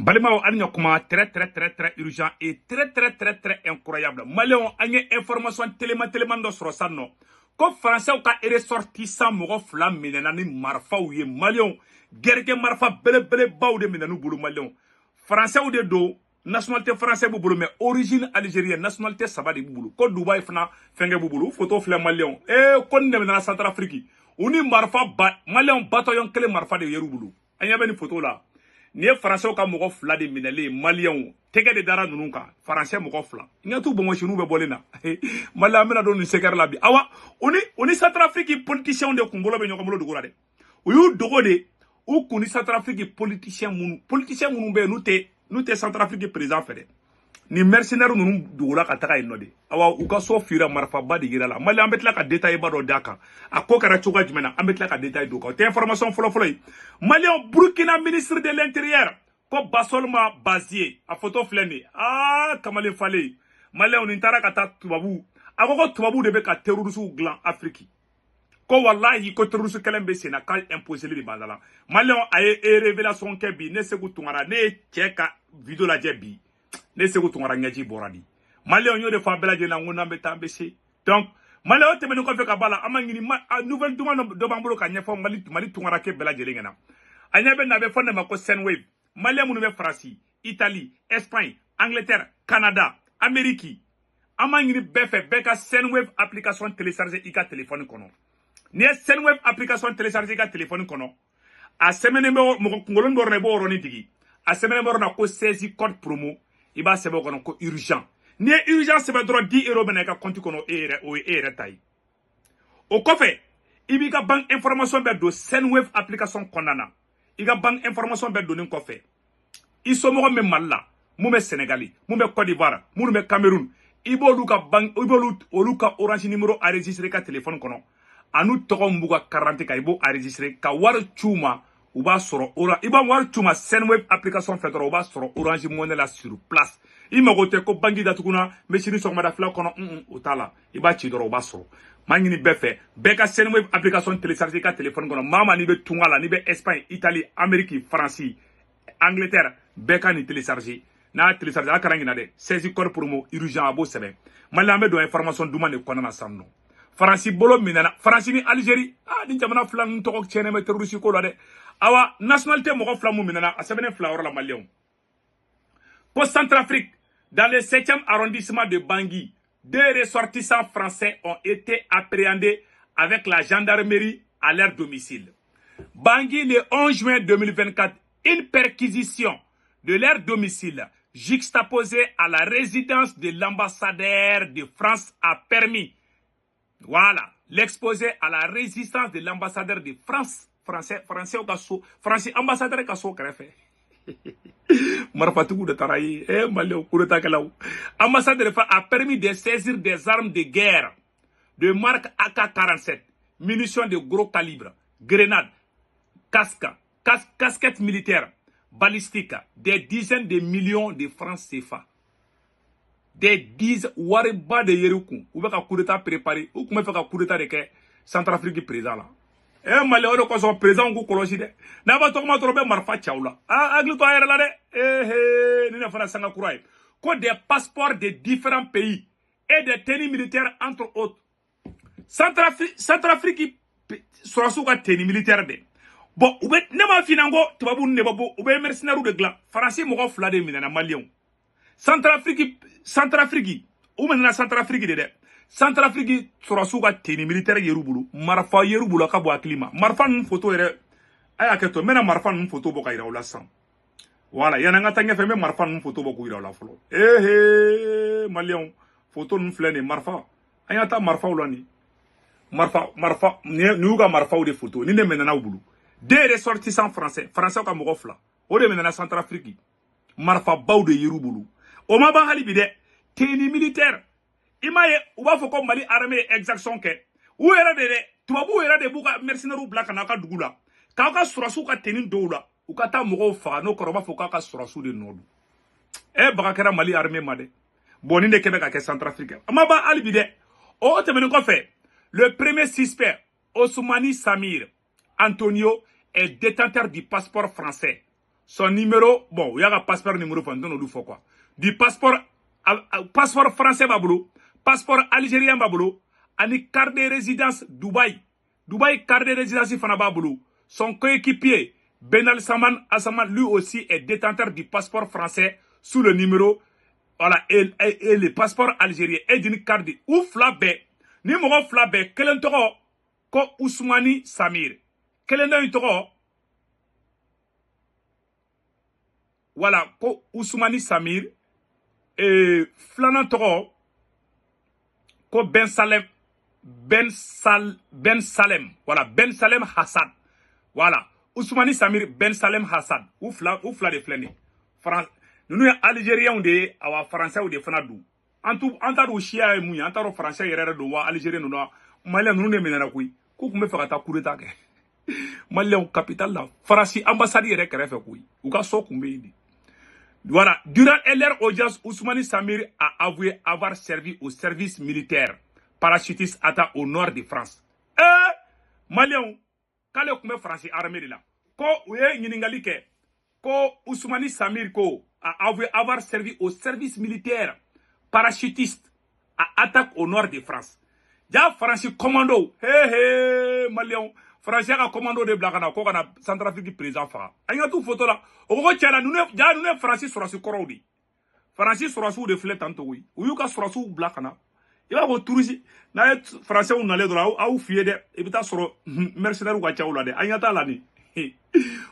Balima Agna comment très urgent et très incroyable. Maléon a une information tellement de sur ça non. Comme français ou ka ressortissant mo flam minani marfa ou ye Maléon gerge marfa bele baou de minanu bulu Maléon. Français ou de do nationalité français boulou mais origine algérienne nationalité sabadi boulou. Ko Dubai fna fenge boulou photo flam Maléon. Kon de minana Centrafrique. Uni marfa ba Maléon bataillon kele marfa de yeru boulou. Anya beni photo là. Ni français ka mogo fla de minele malien tege de dara nunu ka français mogo fla ngatu bongo chinu be bolena mala mena do ni seker la bi awa oni Centrafrique politicien de kungolo be nyoko molo dugura de uyu dogo de u kuni Centrafrique politicien munu be nute Centrafrique président fede ni mercenaire nunu dugula ka taka inode awa u ka so fira marfa ba de gira la mali ambetla ka détail ba do daka akokara chuga jumena ambetla ka détail do ka te information folo Mali Burkina ministre de l'intérieur ko basolma bazier a photo fleni kamale fale Mali on intara kata tubabu akoko tubabu de be ka terrorisme glan Afrique ko wallahi ko terrorisme kelembe sena ka imposer li bandala Mali on aye révélation ke bi ne segu tungara ne cheka video la jebi ne segu tungara nyaji boradi Mali on yo de fa bela jena ngona mbeta mbese donc Mali o teme ko fe ka bala amangini nouvelle demande do bambulo ka nyefo Mali tungara ke bela jelengena Anyabe na be fonde mako Senwave Mali munu be France Italie Espagne Angleterre Canada Amérique amangini befe beka Senwave application télécharger ika téléphone kono ni Senwave application télécharger ika téléphone kono a semaine mo ngolon borne bo roni digi a semaine mo na ko 16 code promo iba sebo kono ko urgent ni urgent sebe dro 10 € bena ka compte kono ere tay o kofe ibika bank information be do Senwave application konana iga bank information be donin kofe isomo me malla mu me Sénégali mu me Côte d'Ivoire mu me Cameroun ibolu ka bank ibolu ka orange numéro enregistré ka téléphone kono anu togo mbuga 40 ka ibo enregistré ka war chuma uba soro ora iba war chuma Senwave application fedro uba soro orange money la sur place imagote ko bangi datukuna machine so mada fla kono utala iba chi doro uba soro mangini befe beka Senwave application télécharger ka téléphone kono mama ni be tungala ni be Espagne Italie Amérique France Angleterre beka ni télécharger na télécharger akarangi na de 16 code promo urgent abo sebe malambe do information duma ne kona na samno France bolo minana France ni Algérie di jamana flan to ko chene me terroriste ko de awa nationalité mo ko flamu minana asebene flawor la Malion pour Centrafrique dans le 7e arrondissement de Bangui. 2 ressortissants français ont été appréhendés avec la gendarmerie à leur domicile. Bangui, le 11 juin 2024, une perquisition de leur domicile juxtaposée à la résidence de l'ambassadeur de France a permis, voilà, l'exposé à la résistance de l'ambassadeur de France, français au Kasso, français ambassadeur Kasso Krefé. Marfatougou de Taraï, Malio, Kouretakalau. Ambassadeur de France a permis de saisir des armes de guerre de marque AK-47, munitions de gros calibre, grenades, casquettes militaires, balistiques, des dizaines de millions de francs CFA. Des dizaines, Wariba de Yerukou, ou bien un coup d'état préparé, ou comment faire un coup d'état de Centrafrique présent là. Malé o ko so président ko kolosi de na ba to ma trobe marfa chaula agli to ayra la de ni na fana sanga kurai ko des passeports de différents pays et des tenues militaires entre autres Centrafrique so suka tenue militaire de bon ube ne ma finango tubabu ne babo ube mercenaire de glan français mo ko fla de minana Malion Centrafrique ou maintenant Centrafrique de Centrafrique sera sous la tenue militaire yerubulu marfa yerubulu ka bo aklima marfa nun photo ere aya keto mena marfa nun photo bo kaira ola sam voilà yana ngata ngefe me marfa nun photo bo kuira ola folo Malion photo nun flene marfa aya ta marfa olani marfa ni uga marfa ou de photo ni ne menana ubulu 2 ressortissants français ka mo fla o de menana Centrafrique marfa baw de yerubulu o ma ba hali bide tenue militaire imaye uba foko Mali armée exaction ke ou era de tubabu era de buka mercenaire black na ka dugula ka surasu ka tenin doula u ka ta mogo fa no koroba foka ka surasu de nodu bakakera Mali armée made boni de Québec ka Centrafrique amaba albide o temene ko fe le premier suspect Ousmani Samir Antonio est détenteur du passeport français son numéro, bon, il y a un passeport numéro, quoi. Du passeport français babolo, passeport algérien babolo, ani carte de résidence Dubaï. Dubaï carte de résidence fana babolo. Son coéquipier, Benal Saman Assaman, lui aussi est détenteur du passeport français sous le numéro, voilà, et le passeport algérien, et d'une carte de Ouflabe. Ni mogo flabe, kelen togo, ko Ousmani Samir. Kelen do togo, voilà, ko Ousmani Samir, et flanan togo, ko Ben Salem, Ben Salem, voilà, Ben Salem Hassan, voilà, Ousmani Samir, Ben Salem Hassan, oufla de fleni. Nous sommes Algériens de, awa Français ou de Fanadou. Antaro chia mouy, antaro Français yere do wa Algérien nous Malien nous ne menana koui. Kou me fera ta coup d'état. Malien capital là, France ambassade yere kere fe koui. Ou ka so koumbe indi. Voilà, durant leur audience, Ousmani Samir a avoué avoir servi au service militaire parachutiste atta au nord de France. Malien, kale koumbe France armée de là. Ko ouye nyiningali ke, ko Ousmani Samir ko a avoué avoir servi au service militaire parachutiste à attaque au nord de France. Ja France commando, Malien, France a commando de Blagana, ko kana Centrafrique président fa. Anya tout photo là. O ko tiala nous ne France sur ce corodi. France sur sous de flèche tanto oui. Ou yuka sur sous Blagana. Il va retourner na français on allait droit ou fier de et bita sur mercenaire ou chaoula de. Anya ta là ni.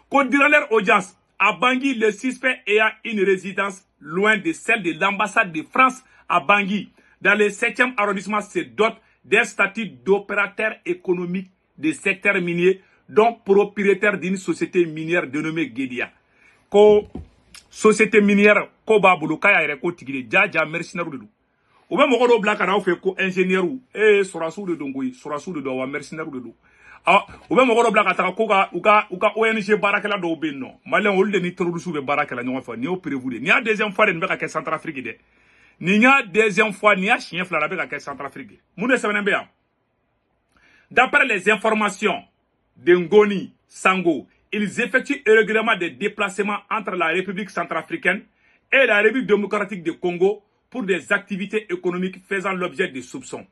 Ko durant leur audience à Bangui, le suspect ayant une résidence loin de celle de l'ambassade de France à Bangui, dans le 7e arrondissement, se dote d'un statut d'opérateur économique des secteurs miniers, donc propriétaire d'une société minière dénommée Guédia. Ko société minière, ko babulu, kaya ere ko tigide, jaja mercenaire de l'eau. Ou même au black à fait ko ingénieur ou, sorasu de dongoui, sorasu de dowa mercenaire de l'eau. Ah, ou même au black à koka, uka ONG barakela do benno. Malien ou le ni terrorisme be barakela nyonga fa, ni au prévoudé. Ni a deuxième fois de n'beka ke Centrafrique de. Ni a deuxième fois, ni a chien fla la beka ke Centrafrique. Moune sevenembea. D'après les informations de Ngoni, Sango, ils effectuent régulièrement des déplacements entre la République centrafricaine et la République démocratique du Congo pour des activités économiques faisant l'objet de soupçons.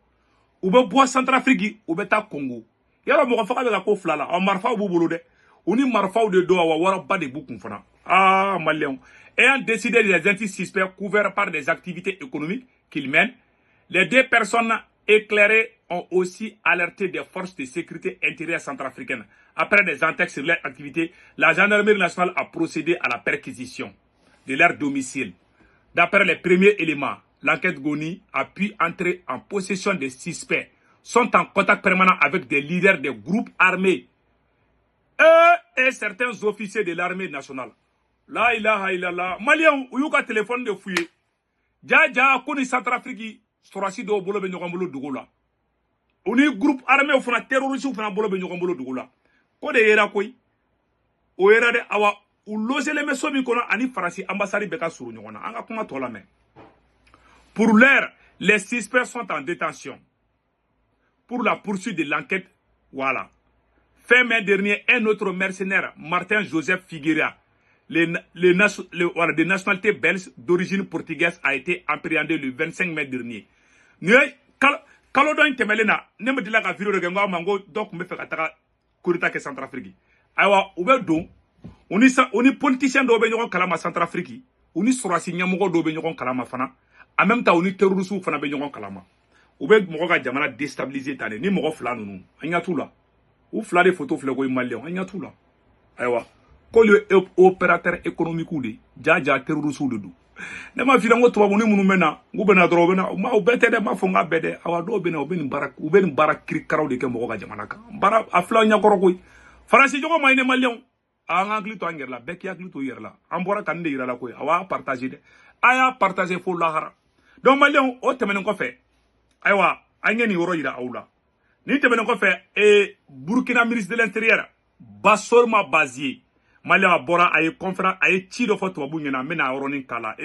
Ou bien bois Centrafrique, ou bien ta Congo. Yaro mo faka be ko flala o marfa bu bulu de oni marfa de do wa wara ba de bukun fana malien ayant décidé des entités suspects couverts par des activités économiques qu'ils mènent. Les deux personnes éclairées ont aussi alerté des forces de sécurité intérieure centrafricaines. Après des enquêtes sur leur activité, la gendarmerie nationale a procédé à la perquisition de leur domicile. D'après les premiers éléments, l'enquête Goni a pu entrer en possession des suspects sont en contact permanent avec des leaders des groupes armés et certains officiers de l'armée nationale. La ilaha illallah. Malien, ou yuka téléphone de fouiller. Dja, koni Centrafrique, sorasi do bolo be nyokambolo dugola. Oni groupe armé ou fana terroriste ou fana bolo be nyokambolo dugola. Ko de yera koy. O yera de awa, ou loge le meso mi kono ani farasi ambassade beka suru nyokona. Anga kuma tola men. Pour l'heure, les suspects sont en détention pour la poursuite de l'enquête. Voilà. Fin mai dernier, un autre mercenaire, Martin Joseph Figueira, de nationalité belge d'origine portugaise, a été appréhendé le 25 mai dernier. Kalodon Temelena, ne me dit la vidéo de Gengo Mango, donc me fait attaquer Kurita ke Centrafrique. Awa, oube don, on est politicien d'Obenyon Kalama Centrafrique, on est sur la signamogo d'Obenyon Kalama Fana, en même temps on est terroriste Fana Benyon Kalama. Ou bien moga jamana déstabiliser tane ni mogo fla nunu anya tout là ou fla des photos fla ko malien anya tout là aywa ko le opérateur économique ou de jaja terroriste de do ne ma fi ngo to ba munu mena ngu bena dro bena ma o bete de ma fo nga bede awa do bena o ben barak ou ben barak kri karaw de ke mogo jamana ka bara afla nya koro koy farasi jogo may ne malien a ngli to anger la bek yak li to yer la ambora kan de ira la koy awa partager de aya partager fo la hara donc malien o temene ko fe aywa anyeni woro yira awla ni tebene ko fe Burkina ministre de l'intérieur Basorma Bazier Malia bora ay conférence ay ci do foto bu ñena mena woro kala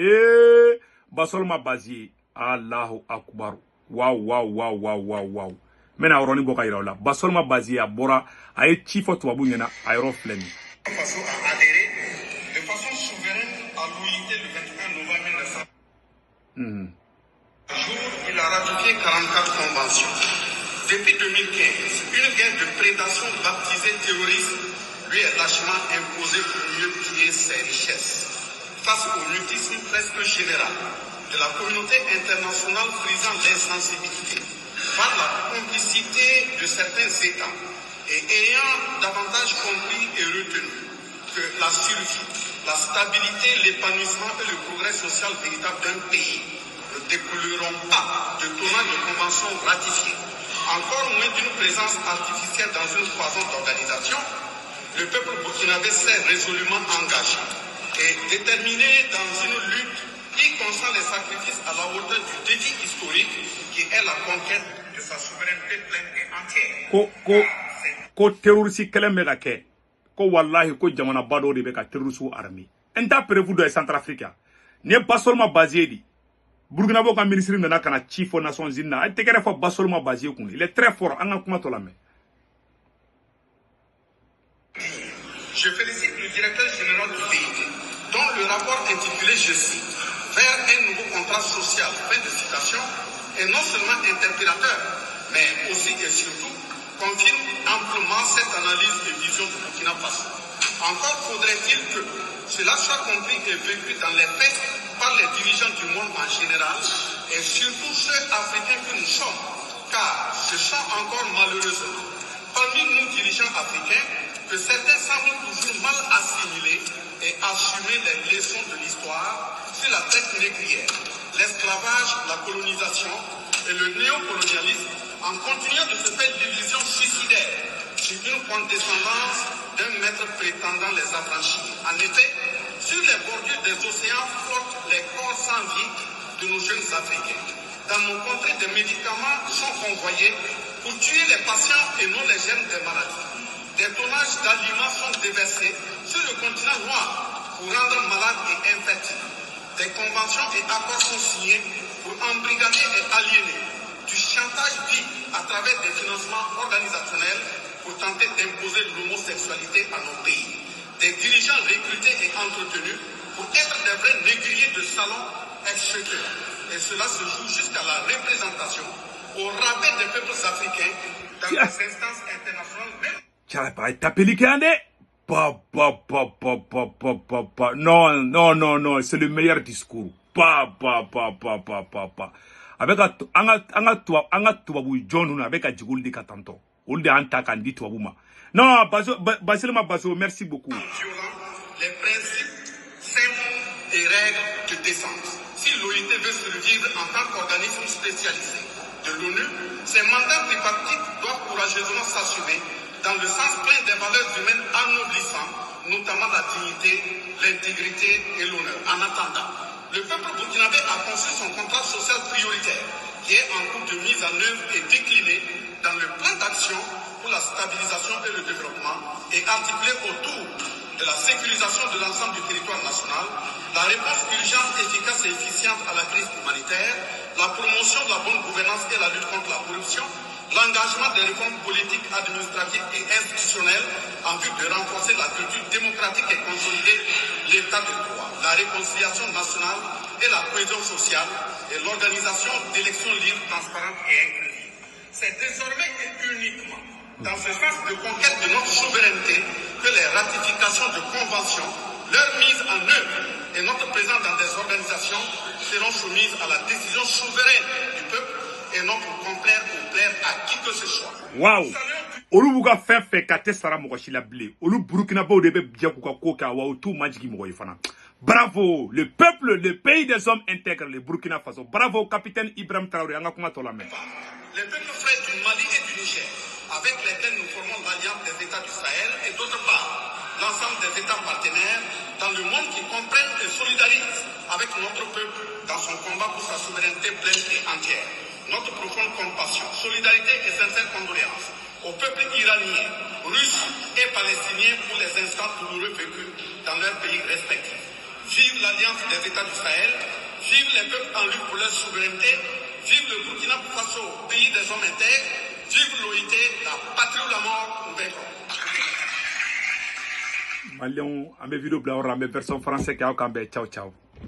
Basorma Bazier Allahu akbar wow mena woro ni boka yira awla Basorma Bazier bora ay ci foto bu ñena ay ro flemi façon à adhérer de à l'OIT le 21 novembre 1900. Jour, il a ratifié 44 conventions. Depuis 2015, une guerre de prédation baptisée terrorisme lui est lâchement imposée pour mieux piller ses richesses. Face au mutisme presque général de la communauté internationale frisant l'insensibilité par la complicité de certains États et ayant davantage compris et retenu que la survie, la stabilité, l'épanouissement et le progrès social véritable d'un pays ne découleront pas de tournant de conventions ratifiées, encore moins d'une présence artificielle dans une foison d'organisation. Le peuple burkinabé s'est résolument engagé et déterminé dans une lutte qui consent les sacrifices à la hauteur du défi historique qui est la conquête de sa souveraineté pleine et entière. Ko terroriste kelen bɛ ka kɛ ko wallahi ko jamana ba dɔ de bɛ ka terroriste armée n t'a prévu dɔ ye Centrafrique ni ye Basolma Bazié di Burkina Faso ka ministre nana kana ci fɔ Nations Unies na a tɛ kɛrɛ fɔ Basolma Bazié kun il est très fort an ka kuma tɔ lamɛn. Je félicite le directeur général du BIT dont le rapport intitulé, je cite, vers un nouveau contrat social, fin de citation, est non seulement interpellateur, mais aussi et surtout confirme amplement cette analyse et vision du Burkina Faso. Encore faudrait-il que cela soit compris et vécu dans les faits par les dirigeants du monde en général et surtout ceux africains que nous sommes, car ce sont encore malheureusement parmi nous dirigeants africains que certains semblent toujours mal assimiler et assumer les leçons de l'histoire sur la traite négrière, l'esclavage, la colonisation et le néocolonialisme en continuant de se faire l'illusion suicidaire sur une condescendance d'un maître prétendant les affranchir. En effet, sur les bordures des océans flottent les corps sans vie de nos jeunes Africains. Dans nos contrées, des médicaments sont convoyés pour tuer les patients et non les germes des maladies. Des tonnages d'aliments sont déversés sur le continent noir pour rendre malades et infertiles. Des conventions et accords sont signés pour embrigader et aliéner. Du chantage dit à travers des financements organisationnels pour tenter d'imposer l'homosexualité à nos pays. Des dirigeants recrutés et entretenus pour être des vrais négriers de salon, etc. Et cela se joue jusqu'à la représentation au rabais des peuples africains dans les instances internationales. Non, c'est le meilleur discours. Avec un tubabu John avec un jigul di katanto. Ou de anta kan di tubabu ma. Non, Basilema Baso, merci beaucoup. Les principes simples et règles de décence. Si l'OIT veut survivre en tant qu'organisme spécialisé de l'ONU, ses mandats tripartites doivent courageusement s'assumer dans le sens plein des valeurs humaines ennoblissant, notamment la dignité, l'intégrité et l'honneur. En attendant, le peuple burkinabé a conçu son contrat social prioritaire qui est en cours de mise en œuvre et décliné dans le plan d'action pour la stabilisation et le développement et articulé autour de la sécurisation de l'ensemble du territoire national, la réponse urgente, efficace et efficiente à la crise humanitaire, la promotion de la bonne gouvernance et la lutte contre la corruption, l'engagement des réformes politiques, administratives et institutionnelles en vue de renforcer la culture démocratique et consolider l'état de droit, la réconciliation nationale et la cohésion sociale et l'organisation d'élections libres, transparentes et inclusives. C'est désormais et uniquement dans ce sens de conquête de notre souveraineté que les ratifications de conventions, leur mise en œuvre et notre présence dans des organisations seront soumises à la décision souveraine du peuple et non pour complaire ou plaire à qui que ce soit. Waouh! Olu buka fait kate sara moko si la blé. Olu Burkina Faso de be bien kuka koka wa tout majiki moko ifana. Bravo, le peuple, le pays des hommes intègres, le Burkina Faso. Bravo, capitaine Ibrahim Traoré. Anga kuma tola men. Les peuples frères du Mali et du Niger, avec lesquels nous formons l'alliance des États du Sahel, et d'autre part, l'ensemble des États partenaires dans le monde qui comprennent et solidarisent avec notre peuple dans son combat pour sa souveraineté pleine et entière. Notre profonde compassion, solidarité et sincère condoléances aux peuples iraniens, russes et palestiniens pour les instants douloureux vécus dans leurs pays respectifs. Vive l'alliance des États du Sahel, vive les peuples en lutte pour leur souveraineté, vive le Burkina Faso, pays des hommes intègres, vive l'OIT, la patrie ou la mort, nous vaincrons. Malien, an bɛ vidéo bila yɔrɔ la, an bɛ version français kɛ aw kan bɛn ciao ciao.